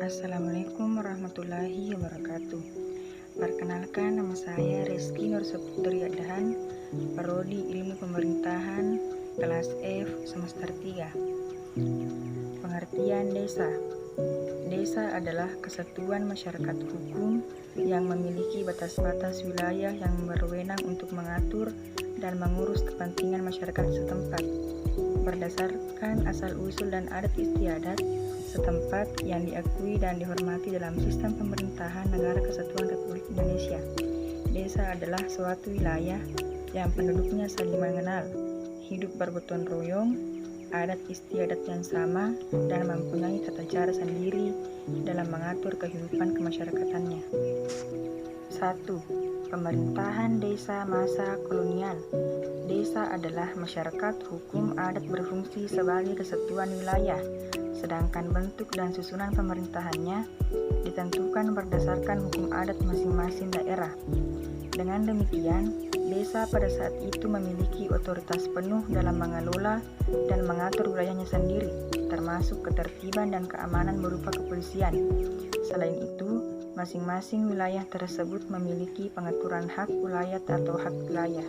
Assalamualaikum warahmatullahi wabarakatuh. Perkenalkan, nama saya Reski Nur Saputri Adahan, Prodi Ilmu Pemerintahan, kelas F, semester 3. Pengertian desa. Desa adalah kesatuan masyarakat hukum yang memiliki batas-batas wilayah yang berwenang untuk mengatur dan mengurus kepentingan masyarakat setempat berdasarkan asal-usul dan adat istiadat setempat yang diakui dan dihormati dalam sistem pemerintahan Negara Kesatuan Republik Indonesia. Desa adalah suatu wilayah yang penduduknya saling mengenal, hidup bergotong royong, adat istiadat yang sama, dan mempunyai tata cara sendiri dalam mengatur kehidupan kemasyarakatannya. 1. Pemerintahan desa masa kolonial. Desa adalah masyarakat hukum adat berfungsi sebagai kesatuan wilayah, sedangkan bentuk dan susunan pemerintahannya ditentukan berdasarkan hukum adat masing-masing daerah. Dengan demikian, desa pada saat itu memiliki otoritas penuh dalam mengelola dan mengatur wilayahnya sendiri, termasuk ketertiban dan keamanan berupa kepolisian. Selain itu, masing-masing wilayah tersebut memiliki pengaturan hak wilayah atau hak wilayah.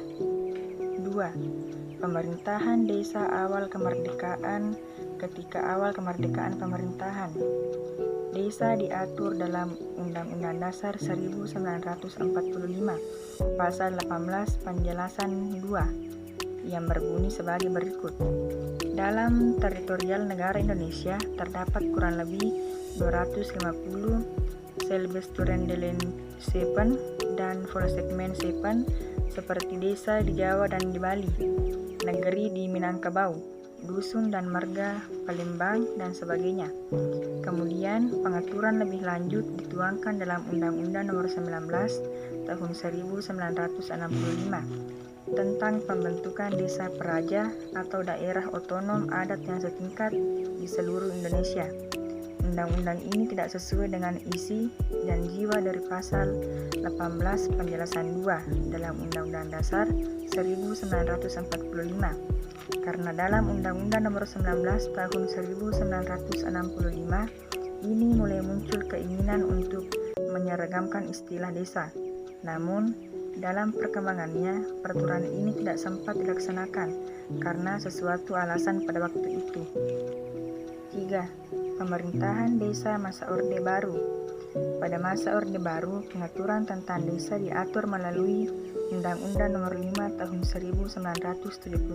2. Pemerintahan desa awal kemerdekaan. Ketika awal kemerdekaan pemerintahan, desa diatur dalam Undang-Undang Dasar 1945, Pasal 18 Penjelasan 2, yang berbunyi sebagai berikut. Dalam teritorial negara Indonesia terdapat kurang lebih 250 Selbstständigheitsinsel dan Volksgemeenschapten seperti desa di Jawa dan di Bali, negeri di Minangkabau, dusun dan marga Palembang, dan sebagainya. Kemudian, pengaturan lebih lanjut dituangkan dalam Undang-Undang Nomor 19 Tahun 1965 tentang pembentukan desa peraja atau daerah otonom adat yang setingkat di seluruh Indonesia. Undang-undang ini tidak sesuai dengan isi dan jiwa dari Pasal 18 Penjelasan 2 dalam Undang-Undang Dasar 1945. Karena dalam Undang-Undang Nomor 19 Tahun 1965 ini mulai muncul keinginan untuk menyeragamkan istilah desa. Namun, dalam perkembangannya, peraturan ini tidak sempat dilaksanakan karena sesuatu alasan pada waktu itu. 3. Pemerintahan desa masa Orde Baru. Pada masa Orde Baru, pengaturan tentang desa diatur melalui Undang-Undang Nomor 5 Tahun 1979.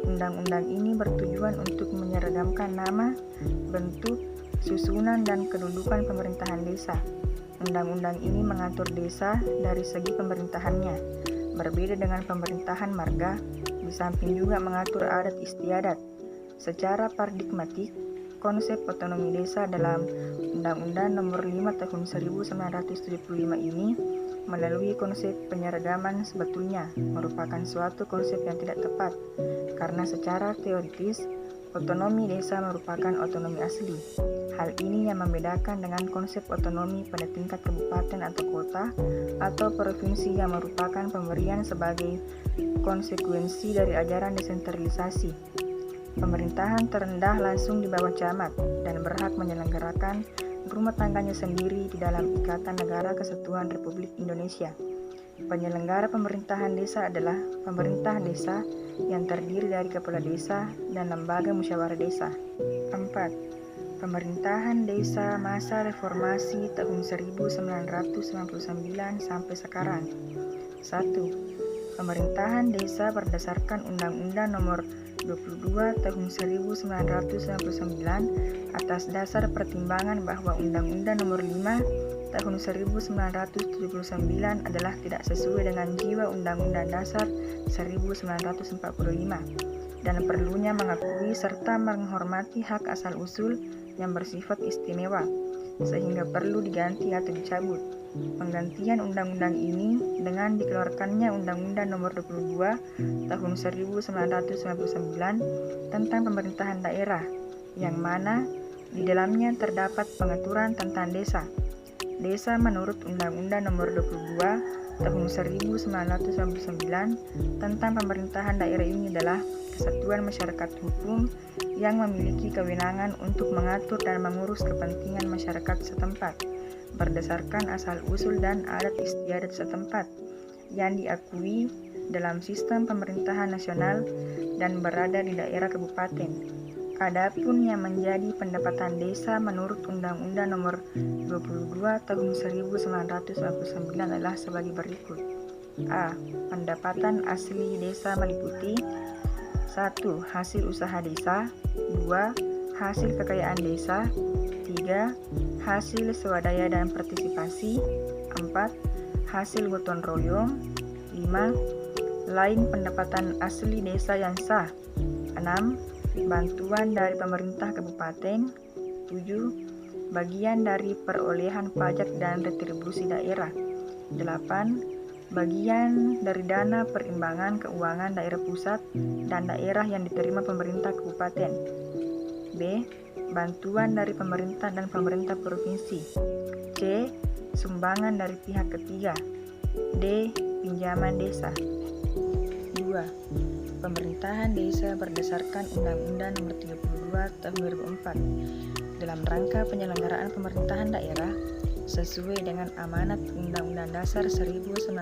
Undang-undang ini bertujuan untuk menyeragamkan nama, bentuk, susunan, dan kedudukan pemerintahan desa. Undang-undang ini mengatur desa dari segi pemerintahannya, berbeda dengan pemerintahan marga, di samping juga mengatur adat istiadat. Secara paradigmatik, konsep otonomi desa dalam Undang-Undang Nomor 5 Tahun 1975 ini melalui konsep penyeragaman sebetulnya merupakan suatu konsep yang tidak tepat, karena secara teoritis, otonomi desa merupakan otonomi asli. Hal ini yang membedakan dengan konsep otonomi pada tingkat kabupaten atau kota atau provinsi yang merupakan pemberian sebagai konsekuensi dari ajaran desentralisasi. Pemerintahan terendah langsung di bawah camat dan berhak menyelenggarakan rumah tangganya sendiri di dalam Ikatan Negara Kesatuan Republik Indonesia. Penyelenggara pemerintahan desa adalah pemerintah desa yang terdiri dari kepala desa dan lembaga musyawarah desa. 4. Pemerintahan desa masa reformasi tahun 1999 sampai sekarang. 1. Pemerintahan desa berdasarkan Undang-Undang Nomor 22 Tahun 1999 atas dasar pertimbangan bahwa Undang-Undang Nomor 5 Tahun 1979 adalah tidak sesuai dengan jiwa Undang-Undang Dasar 1945 dan perlunya mengakui serta menghormati hak asal-usul yang bersifat istimewa, sehingga perlu diganti atau dicabut. Penggantian undang-undang ini dengan dikeluarkannya Undang-Undang Nomor 22 Tahun 1999 tentang pemerintahan daerah, yang mana di dalamnya terdapat pengaturan tentang desa. Desa menurut Undang-Undang Nomor 22 Tahun 1999 tentang pemerintahan daerah ini adalah kesatuan masyarakat hukum yang memiliki kewenangan untuk mengatur dan mengurus kepentingan masyarakat setempat berdasarkan asal-usul dan adat istiadat setempat yang diakui dalam sistem pemerintahan nasional dan berada di daerah kabupaten. Adapun yang menjadi pendapatan desa menurut Undang-Undang Nomor 22 Tahun 1999 adalah sebagai berikut. A. Pendapatan asli desa meliputi 1. Hasil usaha desa 2. Hasil kekayaan desa 3. Hasil swadaya dan partisipasi 4. Hasil gotong royong 5. Lain pendapatan asli desa yang sah 6. Bantuan dari pemerintah kabupaten 7. Bagian dari perolehan pajak dan retribusi daerah 8. Bagian dari dana perimbangan keuangan daerah pusat dan daerah yang diterima pemerintah kabupaten. B. Bantuan dari pemerintah dan pemerintah provinsi. C. Sumbangan dari pihak ketiga. D. Pinjaman desa. 2. Pemerintahan desa berdasarkan Undang-Undang Nomor 32 Tahun 2004 dalam rangka penyelenggaraan pemerintahan daerah sesuai dengan amanat Undang-Undang Dasar 1945,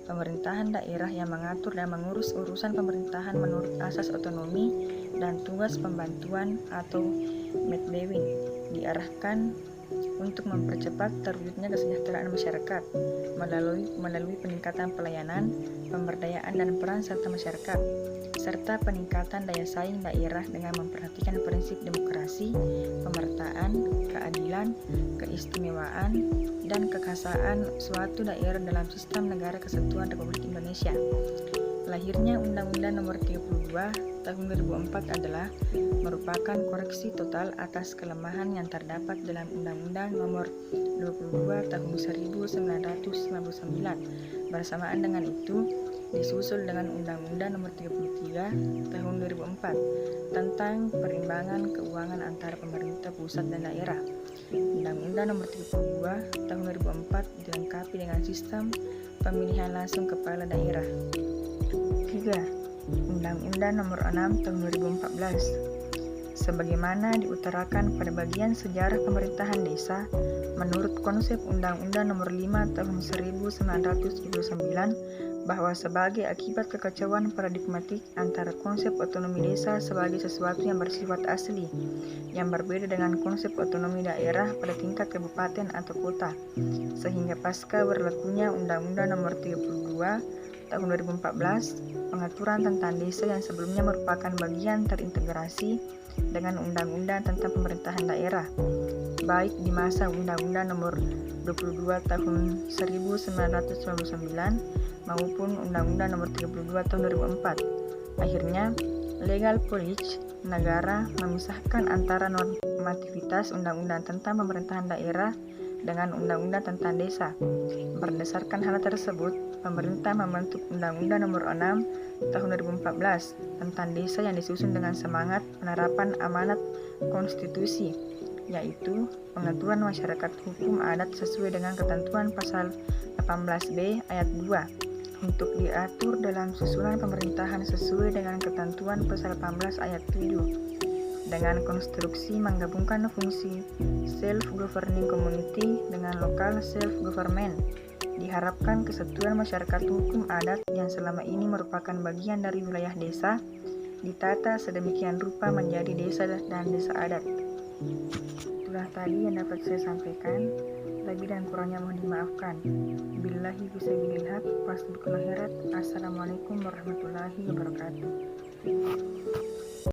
pemerintahan daerah yang mengatur dan mengurus urusan pemerintahan menurut asas otonomi dan tugas pembantuan atau Medbewing diarahkan untuk mempercepat terwujudnya kesejahteraan masyarakat melalui peningkatan pelayanan, pemberdayaan dan peran serta masyarakat, serta peningkatan daya saing daerah dengan memperhatikan prinsip demokrasi, pemertaan, keadilan, keistimewaan, dan kekhasan suatu daerah dalam sistem negara kesatuan Republik Indonesia. Lahirnya Undang-Undang Nomor 32 Tahun 2004 adalah merupakan koreksi total atas kelemahan yang terdapat dalam Undang-Undang Nomor 22 Tahun 1999. Bersamaan dengan itu, disusul dengan Undang-Undang Nomor 33 Tahun 2004 tentang perimbangan keuangan antara pemerintah pusat dan daerah. Undang-Undang Nomor 32 Tahun 2004 dilengkapi dengan sistem pemilihan langsung kepala daerah. 3. Undang-Undang Nomor 6 Tahun 2014. Sebagaimana diutarakan pada bagian sejarah pemerintahan desa, menurut konsep Undang-Undang Nomor 5 Tahun 1979, bahwa sebagai akibat kekacauan paradigmatik antara konsep otonomi desa sebagai sesuatu yang bersifat asli, yang berbeda dengan konsep otonomi daerah pada tingkat kabupaten atau kota, sehingga pasca berlakunya Undang-Undang Nomor 32 Tahun 2014, pengaturan tentang desa yang sebelumnya merupakan bagian terintegrasi dengan Undang-Undang tentang pemerintahan daerah, baik di masa Undang-Undang Nomor 22 Tahun 1999 maupun Undang-Undang Nomor 32 Tahun 2004. Akhirnya, legal policy negara memisahkan antara normativitas Undang-Undang tentang pemerintahan daerah dengan Undang-Undang tentang desa. Berdasarkan hal tersebut, pemerintah membentuk Undang-Undang Nomor 6 Tahun 2014 tentang desa yang disusun dengan semangat penerapan amanat konstitusi, yaitu pengaturan masyarakat hukum adat sesuai dengan ketentuan pasal 18B ayat 2 untuk diatur dalam susunan pemerintahan sesuai dengan ketentuan pasal 18 ayat 7 dengan konstruksi menggabungkan fungsi self-governing community dengan local self-government. Diharapkan kesatuan masyarakat hukum adat yang selama ini merupakan bagian dari wilayah desa ditata sedemikian rupa menjadi desa dan desa adat. Itulah tadi yang dapat saya sampaikan. Lebih dan kurangnya mohon dimaafkan. Billahi fisabilil haq wasbiqul khairat. Assalamualaikum warahmatullahi wabarakatuh.